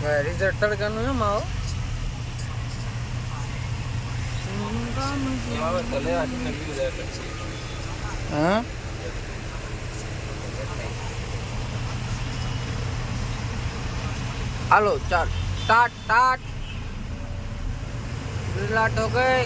result તડકાનું એમ આવો હા હાલો ચાલ સ્ટાર્ટ સ્ટાર્ટ લાટ હો ગઈ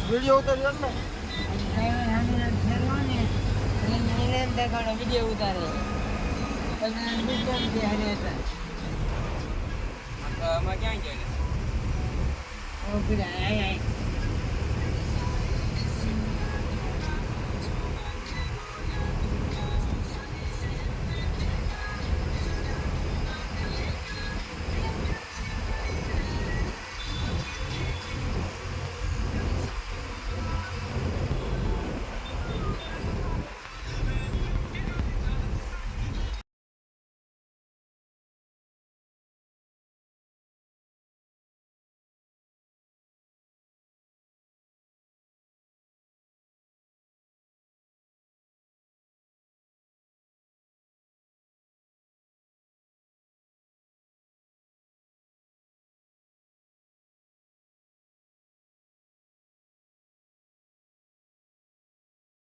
વિડીયો ઉતાર્યો ને વિડીયો ઉતારે ક્યાં જાય